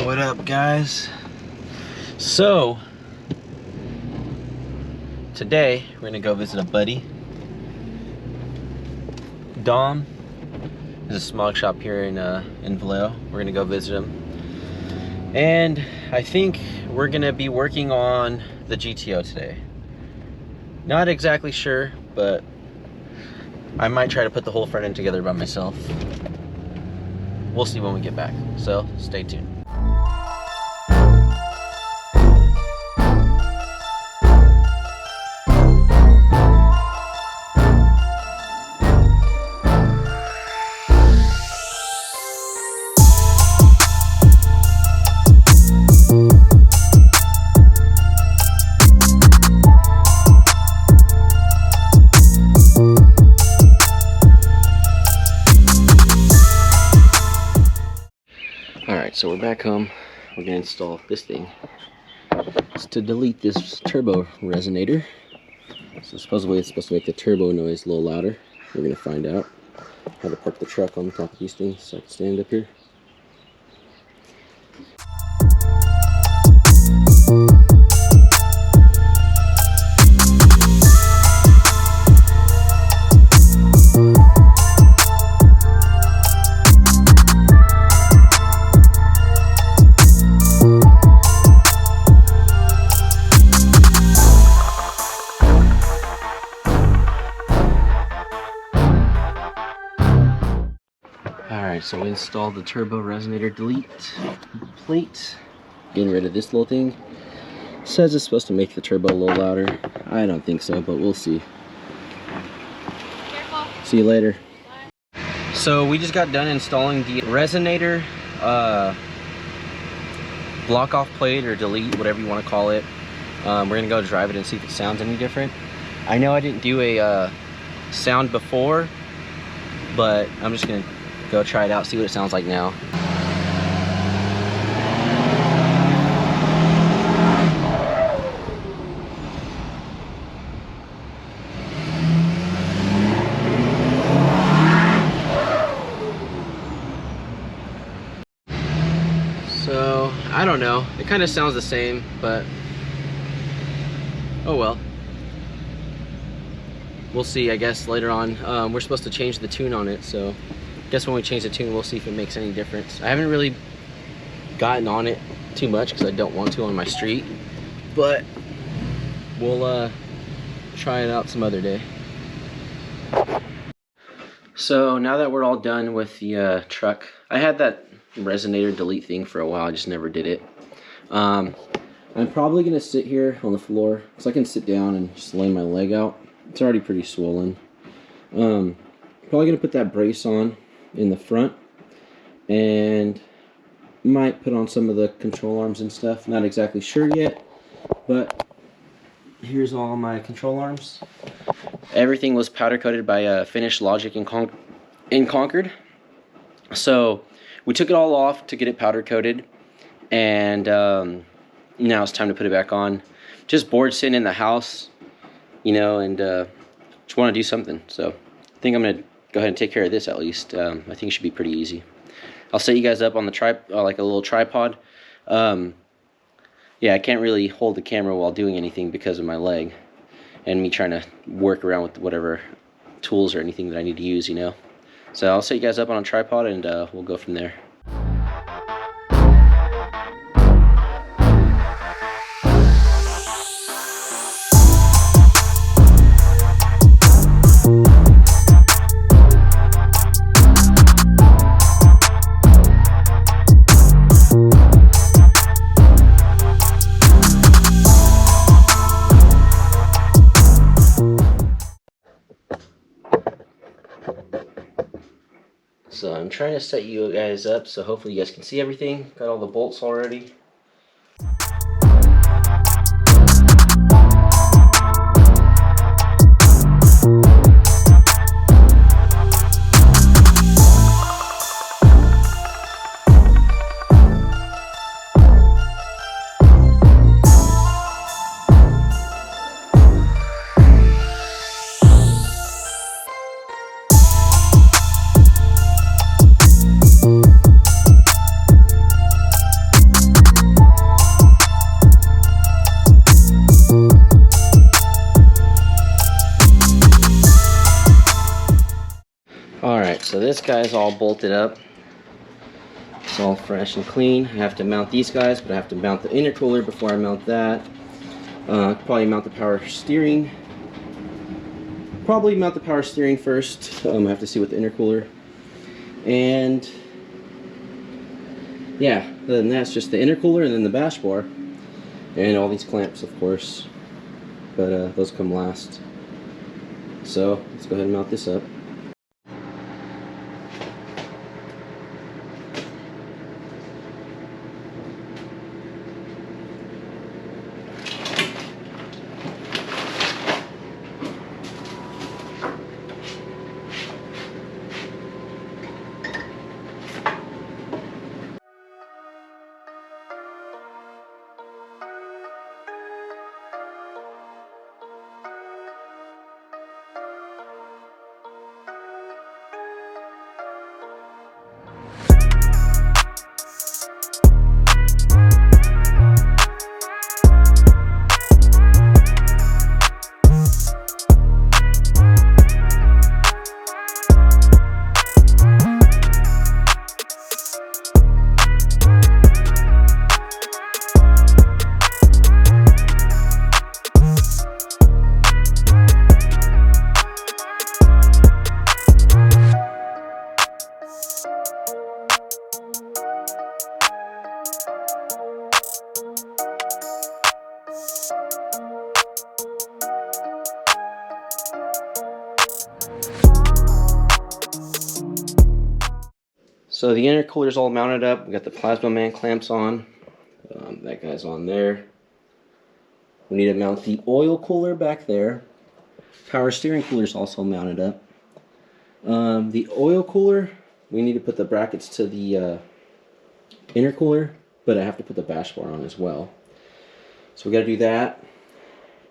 What up, guys? So today we're gonna go visit a buddy. Dom is a smoke shop here in Vallejo. We're gonna go visit him, and I think we're gonna be working on the GTO today. Not exactly sure, but I might try to put the whole front end together by myself. We'll see when we get back, so stay tuned. So we're back home. We're gonna install this thing. It's to delete this turbo resonator. So supposedly it's supposed to make the turbo noise a little louder. We're gonna find out how to park the truck on top of these things so I can stand up here. Alright, so we installed the turbo resonator delete plate. Getting rid of this little thing. It says it's supposed to make the turbo a little louder. I don't think so, but we'll see. Careful. See you later. Bye. So we just got done installing the resonator block off plate or delete, whatever you want to call it. We're gonna go drive it and see if it sounds any different. I know I didn't do a sound before, but I'm just gonna go try it out, see what it sounds like now. So, I don't know. It kind of sounds the same, but oh well. We'll see, I guess, later on. We're supposed to change the tune on it, so I guess when we change the tune, we'll see if it makes any difference. I haven't really gotten on it too much because I don't want to on my street, but we'll try it out some other day. So now that we're all done with the truck, I had that resonator delete thing for a while. I just never did it. I'm probably gonna sit here on the floor because I can sit down and just lay my leg out. It's already pretty swollen. Probably gonna put that brace on in the front and might put on some of the control arms and stuff. Not exactly sure yet, but here's all my control arms. Everything was powder coated by Finished Logic in Concord. So we took it all off to get it powder coated, and now it's time to put it back on. Just bored sitting in the house, you know, and just want to do something. So I think I'm gonna go ahead and take care of this at least. I think it should be pretty easy. I'll set you guys up on the like a little tripod. Yeah, I can't really hold the camera while doing anything because of my leg and me trying to work around with whatever tools or anything that I need to use, you know. So I'll set you guys up on a tripod and we'll go from there. So I'm trying to set you guys up so hopefully you guys can see everything. Got all the bolts already. this guy's all bolted up. It's all fresh and clean. I have to mount these guys, but I have to mount the intercooler before I mount that. Probably mount the power steering. Probably mount the power steering first. I have to see with the intercooler. And yeah, other than that, it's just the intercooler and then the bash bar. And all these clamps, of course. But those come last. So let's go ahead and mount this up. So the intercooler is all mounted up. We got the Plasma Man clamps on. That guy's on there. We need to mount the oil cooler back there. Power steering cooler is also mounted up. The oil cooler, we need to put the brackets to the intercooler, but I have to put the bash bar on as well. So we got to do that.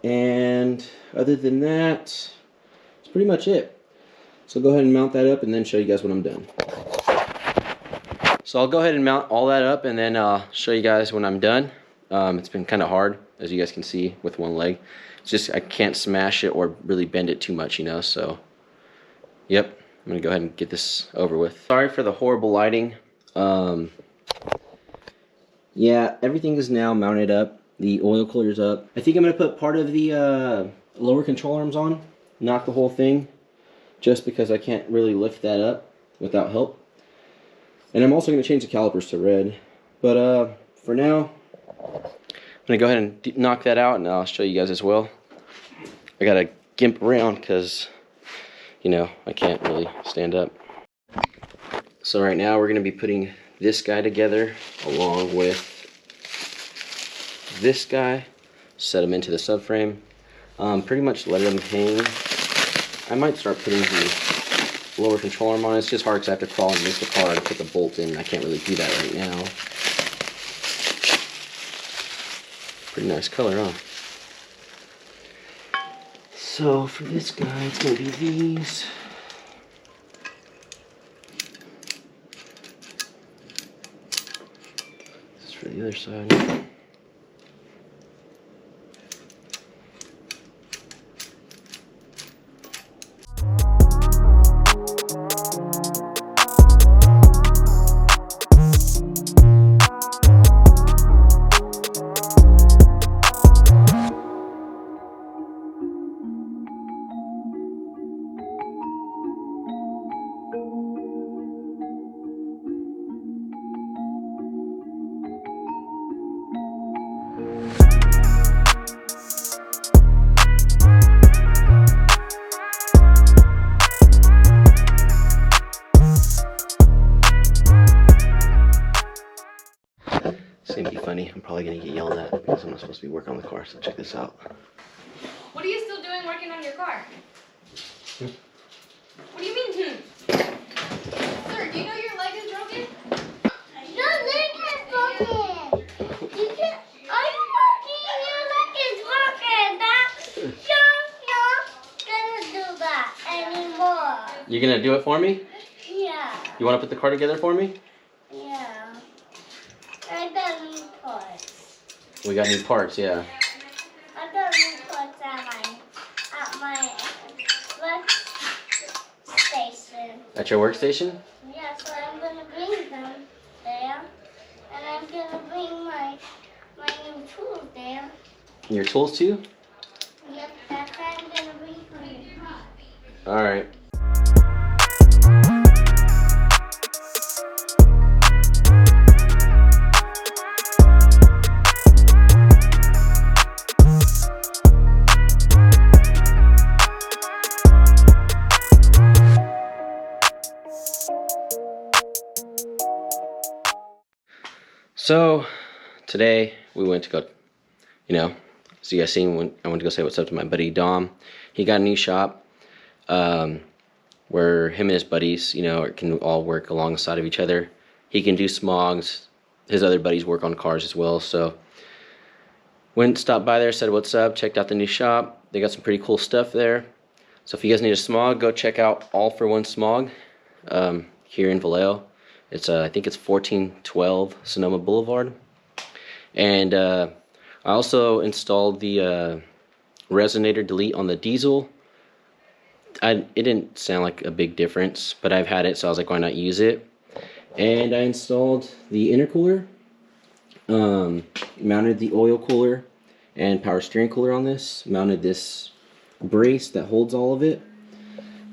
And other than that, that's pretty much it. So go ahead and mount that up and then show you guys when I'm done. So I'll go ahead and mount all that up and then show you guys when I'm done. It's been kind of hard, as you guys can see, with one leg. It's just I can't smash it or really bend it too much, you know, so yep, I'm gonna go ahead and get this over with. Sorry for the horrible lighting. Yeah, everything is now mounted up. The oil cooler's up. I think I'm gonna put part of the lower control arms on, not the whole thing, just because I can't really lift that up without help. And I'm also going to change the calipers to red. But for now, I'm going to go ahead and knock that out and I'll show you guys as well. I got to gimp around because, you know, I can't really stand up. So right now we're going to be putting this guy together along with this guy. Set them into the subframe. Pretty much let them hang. I might start putting the lower control arm on. It's just hard because I have to crawl underneath the car and put the bolt in. I can't really do that right now. Pretty nice color, huh? So for this guy, it's going to be these. This is for the other side. It's gonna be funny. I'm probably gonna get yelled at because I'm not supposed to be working on the car, so check this out. What are you still doing working on your car? What do you mean, Sir, do you know your leg is broken? Your leg is broken. Are you working? Your leg is broken. You're not gonna do that anymore. You're gonna do it for me? Yeah. You wanna put the car together for me? Yeah. I got new parts. We got new parts, yeah. I got new parts at my work station. workstation. At your workstation? Yeah, so I'm gonna bring them there, and I'm gonna bring my new tools there. Your tools too? Yep, that's what I'm gonna bring for you. All right. So today we went to go, so you guys seen, I went to go say what's up to my buddy Dom. He got a new shop where him and his buddies, can all work alongside of each other. He can do smogs. His other buddies work on cars as well. So went, stopped by there, said what's up, checked out the new shop. They got some pretty cool stuff there. So if you guys need a smog, go check out All for One Smog here in Vallejo. It's I think it's 1412 Sonoma Boulevard. And I also installed the resonator delete on the diesel. It didn't sound like a big difference, but I've had it, so I was like, why not use it? And I installed the intercooler, mounted the oil cooler and power steering cooler on this, mounted this brace that holds all of it.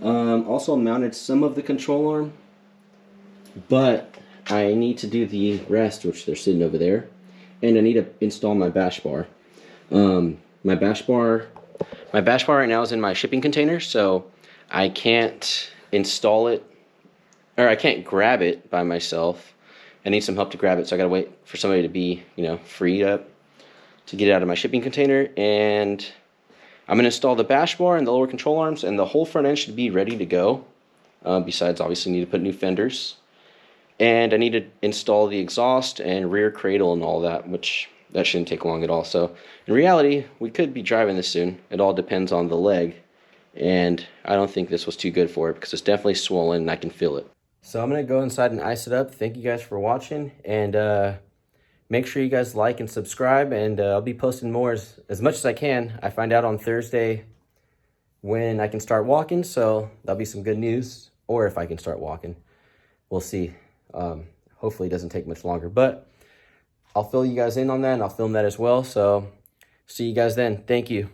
Also mounted some of the control arm, but I need to do the rest, which they're sitting over there, and I need to install my bash bar. My bash bar right now is in my shipping container, so I can't install it, or I can't grab it by myself. I need some help to grab it, so I gotta wait for somebody to be, freed up to get it out of my shipping container. And I'm gonna install the bash bar and the lower control arms, and the whole front end should be ready to go. Besides, obviously, need to put new fenders. And I need to install the exhaust and rear cradle and all that, which that shouldn't take long at all. So in reality, we could be driving this soon. It all depends on the leg. And I don't think this was too good for it because it's definitely swollen and I can feel it. So I'm going to go inside and ice it up. Thank you guys for watching. And make sure you guys like and subscribe. And I'll be posting more as much as I can. I find out on Thursday when I can start walking. So that'll be some good news. Or if I can start walking. We'll see. Hopefully it doesn't take much longer, but I'll fill you guys in on that and I'll film that as well. So see you guys then. Thank you.